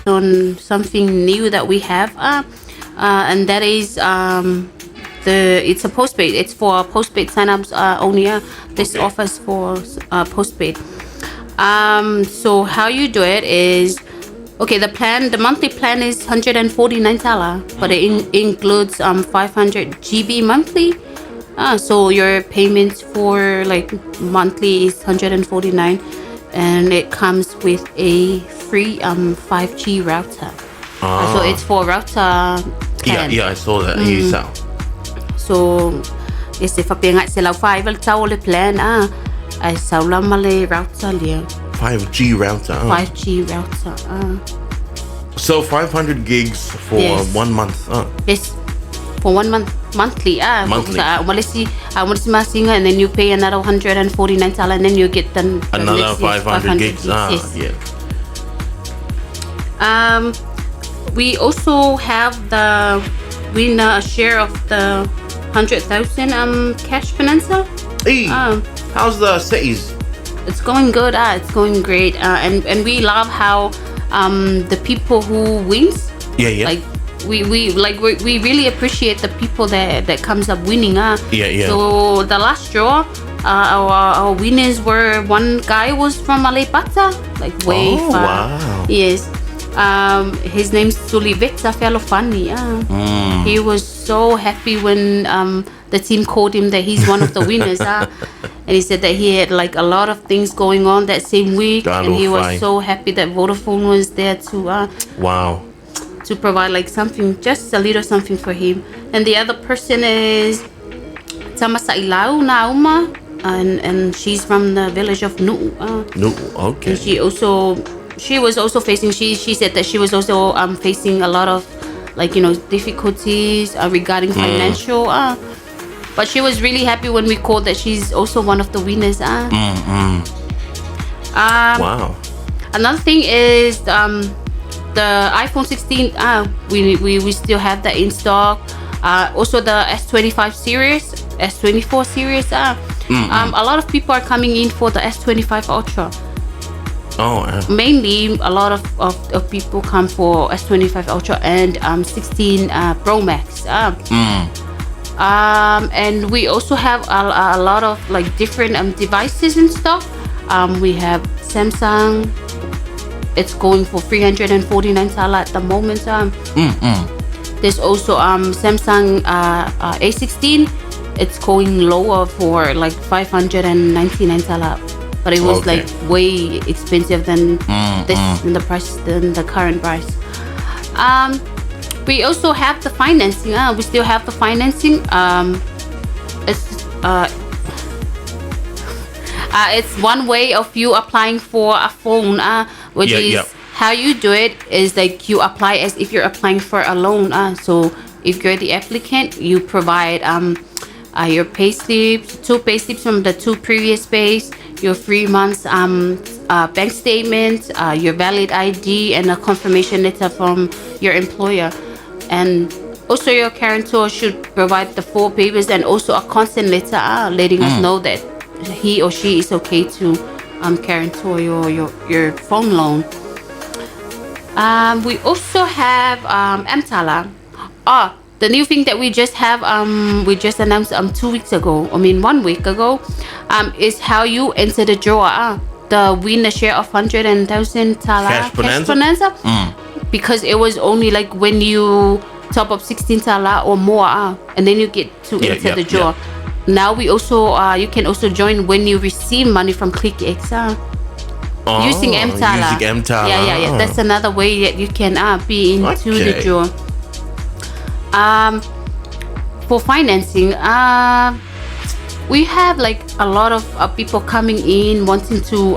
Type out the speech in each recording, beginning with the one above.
on something new that we have, and that is it's a postpaid. It's for postpaid signups only. This offers for postpaid. So how you do it is, okay, the monthly plan is $149, but it includes 500 GB monthly. So your payments for like monthly is $149, and it comes with a free 5G router. So it's for router 10. Yeah, I saw that. So if I sell 5 plan, I sell my router 5G router. 5G router. So 500 gigs for 1 month. Yes, for 1 month monthly. Monthly. I want to see and then you pay another $149, and then you get another 500 gigs. Yes. Yeah. We also have the winner share of the 100,000 cash bonanza. Hey, how's the cities? It's going good. It's going great. And we love how the people who wins. Yeah. Like we really appreciate the people that comes up winning. Yeah. So the last draw, our winners were, one guy was from Alipata, like way far. Wow. Yes. His name's Suliveta Felofani. He was so happy when the team called him that he's one of the winners. And he said that he had like a lot of things going on that same week, and he was so happy that Vodafone was there to to provide like something, just a little something for him. And the other person is Tamasailau Nauma, and she's from the village of Nu'u. Okay. And she was also facing, she said that she was also facing a lot of difficulties regarding financial, but she was really happy when we called that she's also one of the winners. Wow. Another thing is the iPhone 16. We still have that in stock. Also the S25 series, S24 series. A lot of people are coming in for the S25 Ultra. Mainly a lot of people come for S25 Ultra and 16 Pro Max. And we also have a lot of like different devices and stuff. We have Samsung. It's going for $349 at the moment. There's also Samsung A16. It's going lower for like $599. But it was like way expensive than than the current price. We also have the financing. We still have the financing. It's one way of you applying for a phone, which is how you do it is like you apply as if you're applying for a loan. So if you're the applicant, you provide your pay slips, 2 pay slips from the 2 previous pays, your 3 months bank statement, your valid ID, and a confirmation letter from your employer. And also your guarantor should provide the 4 papers and also a consent letter letting us know that he or she is okay to guarantor your phone loan. We also have Mtala. The new thing that we just have, we just announced 1 week ago, is how you enter the draw. The winner share of 100,000 Tala Cash bonanza. Because it was only like when you top up 16 Tala or more, and then you get to enter the draw. Now we also you can also join when you receive money from ClickX. Using Mtala. Yeah. That's another way that you can be into the draw. For financing, we have like a lot of people coming in wanting to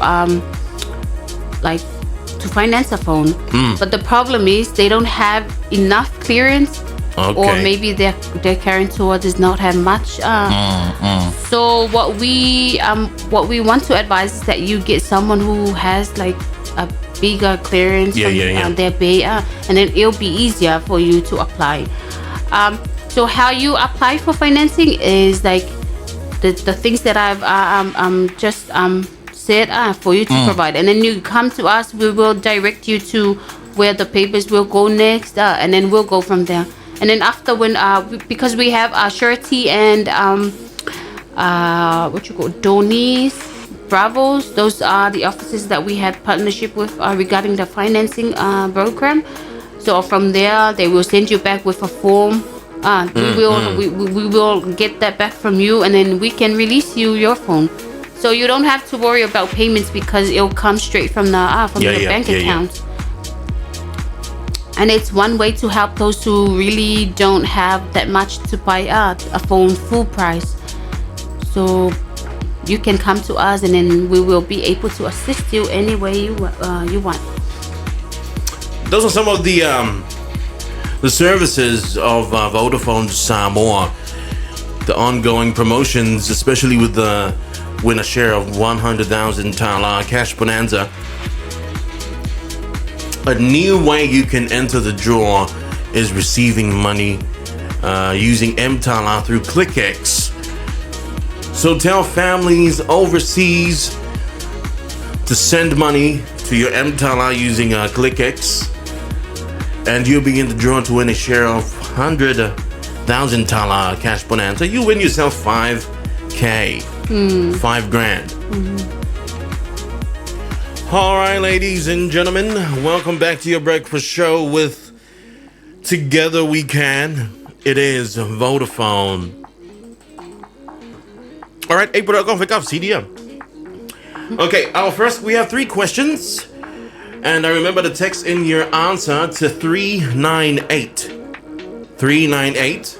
to finance a phone, but the problem is they don't have enough clearance, or maybe their guarantor does not have much. So what we want to advise is that you get someone who has like a bigger clearance from their pay, and then it'll be easier for you to apply. So how you apply for financing is like the things that I've just said for you to provide, and then you come to us. We will direct you to where the papers will go next, and then we'll go from there. And then after when because we have Surety and Donis, Bravos, those are the offices that we had partnership with regarding the financing program. So from there, they will send you back with a form. We will get that back from you, and then we can release you your phone. So you don't have to worry about payments because it'll come straight from the bank account. And it's one way to help those who really don't have that much to buy a phone full price. So you can come to us, and then we will be able to assist you any way you want. Those are some of the services of Vodafone Samoa. The ongoing promotions, especially with the win a share of 100,000 tala cash bonanza. A new way you can enter the draw is receiving money using M-Tala through ClickX. So tell families overseas to send money to your M-Tala using ClickX, and you'll be in the draw to win a share of 100,000 tala cash bonanza. You win yourself 5K, 5 grand. All right, ladies and gentlemen, welcome back to your breakfast show with Together We Can. It is Vodafone. All right, April, go pick up CDM. Okay, first we have 3 questions. And I remember to text in your answer to 398. 398.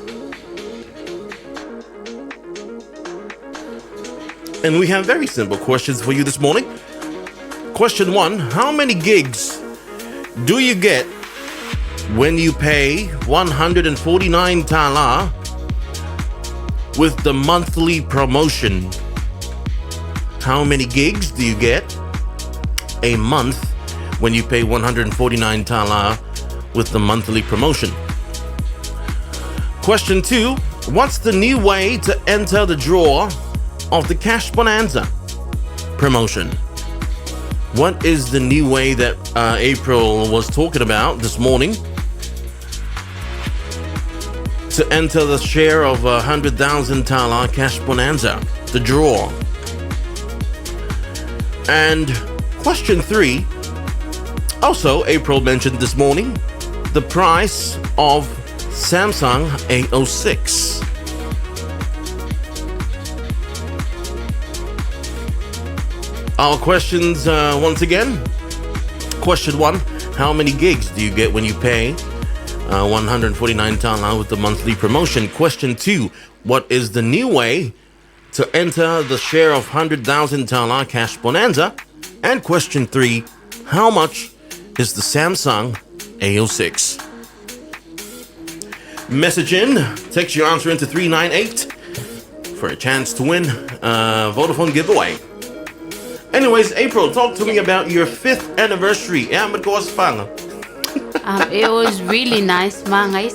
And we have very simple questions for you this morning. Question 1, how many gigs do you get when you pay 149 tala with the monthly promotion? How many gigs do you get a month when you pay 149 tala with the monthly promotion? Question 2, what's the new way to enter the draw of the Cash Bonanza promotion? What is the new way that April was talking about this morning to enter the share of 100,000 tala Cash Bonanza, the draw? And question 3, also April mentioned this morning, the price of Samsung A06. Our questions once again. Question 1, how many gigs do you get when you pay 149 tala with the monthly promotion? Question 2, what is the new way to enter the share of 100,000 tala Cash Bonanza? And question 3, how much is the Samsung A06? Message in, text your answer into 398 for a chance to win Vodafone giveaway. Anyways, April, talk to me about your 5th anniversary. Yeah, but go fun. It was really nice, I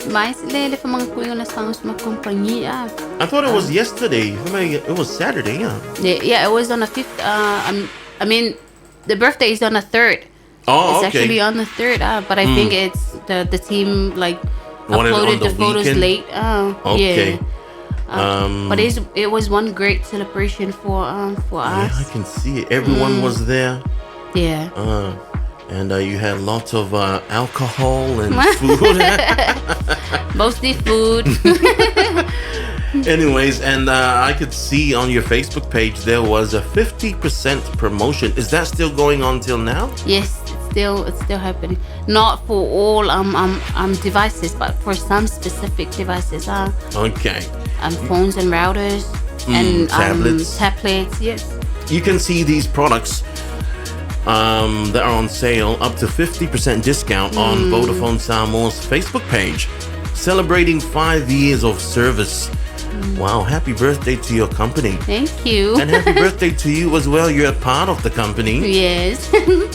thought it was yesterday. It was Saturday, yeah. Yeah, it was on the 5th. I mean, the birthday is on the 3rd. Oh, it's actually on the 3rd, but I think it's the team uploaded the photos weekend? late. Okay. Yeah. But it was one great celebration for us. Yeah, I can see it. Everyone was there. Yeah. And you had lots of alcohol and food. Mostly food. Anyways, and I could see on your Facebook page there was a 50% promotion. Is that still going on till now? Yes, it's still happening. Not for all devices, but for some specific devices. Okay. Phones and routers and tablets. Yes. You can see these products that are on sale up to 50% discount on Vodafone Samoa's Facebook page, celebrating 5 years of service. Wow, happy birthday to your company. Thank you. And happy birthday to you as well. You're a part of the company. Yes.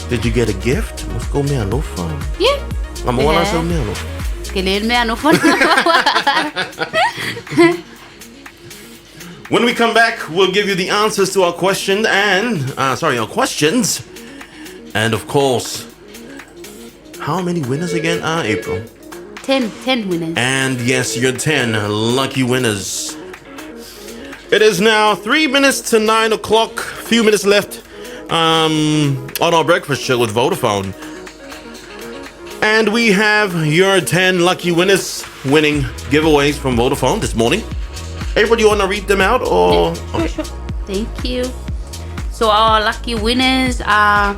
Did you get a gift? Let's go me alo fa. Yeah. I'm one of me alo. When we come back, we'll give you the answers to our question and our questions. And of course, how many winners again? April. 10 winners. And yes, your 10 lucky winners. It is now 3 minutes to 9 o'clock. Few minutes left on our breakfast show with Vodafone. And we have your 10 lucky winners winning giveaways from Vodafone this morning. April, do you want to read them out? Or Sure. Thank you. So our lucky winners are,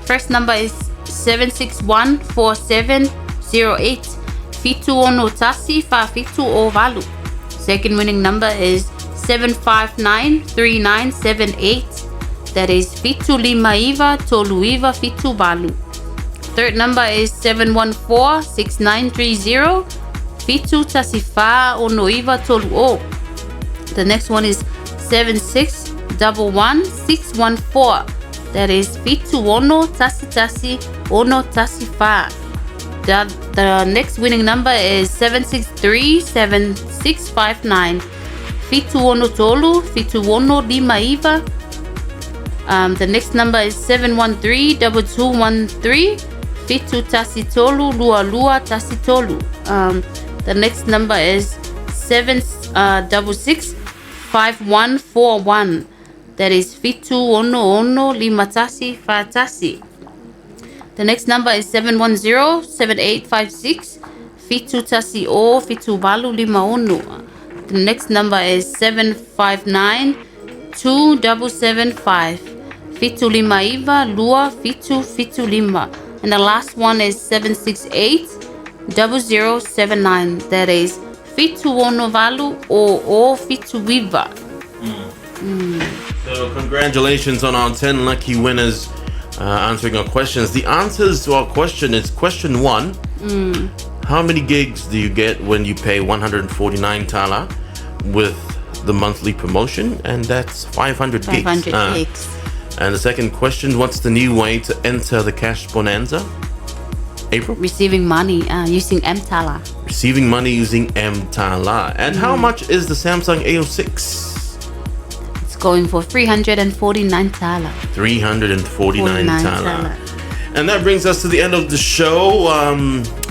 first number is 7614708. Fitu ono tasi fa fitu o valu. Second winning number is 7593978. That is Fitu lima iva tolu iva fitu valu. Third number is 7146930. Fitu tasi fa ono iva tolu o. The next one is 7611614. That is Fitu ono tasi ono tasi fa. The next winning number is 7637659. Fitu ono tolu, fitu ono lima iva. The next number is 7132213. Fitu tasi tolu, lua tasi tolu. The next number is 7665141. That is Fitu ono lima tasi fa tasi. The next number is 7107856. Fitu tasi o fitu valu lima ono. The next number is 7592775. Fitu lima iva lua fitu lima. And the last one is 7680079. That is Fitu ono valu o fitu viva. So congratulations on our 10 lucky winners answering our questions. The answers to our question is question 1. How many gigs do you get when you pay 149 tala with the monthly promotion? And that's 500 gigs. 500 gigs. And the second question, what's the new way to enter the cash bonanza? April? Receiving money using M-Tala. Receiving money using M-Tala. And how much is the Samsung A06? Going for 349 tala. 349 tala. And that brings us to the end of the show.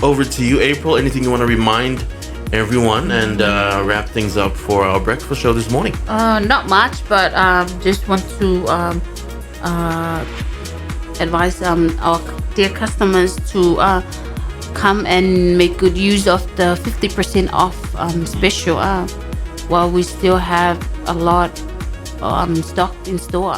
Over to you, April. Anything you want to remind everyone and wrap things up for our breakfast show this morning? Not much, but just want to advise our dear customers to come and make good use of the 50% off special while we still have a lot stock in store.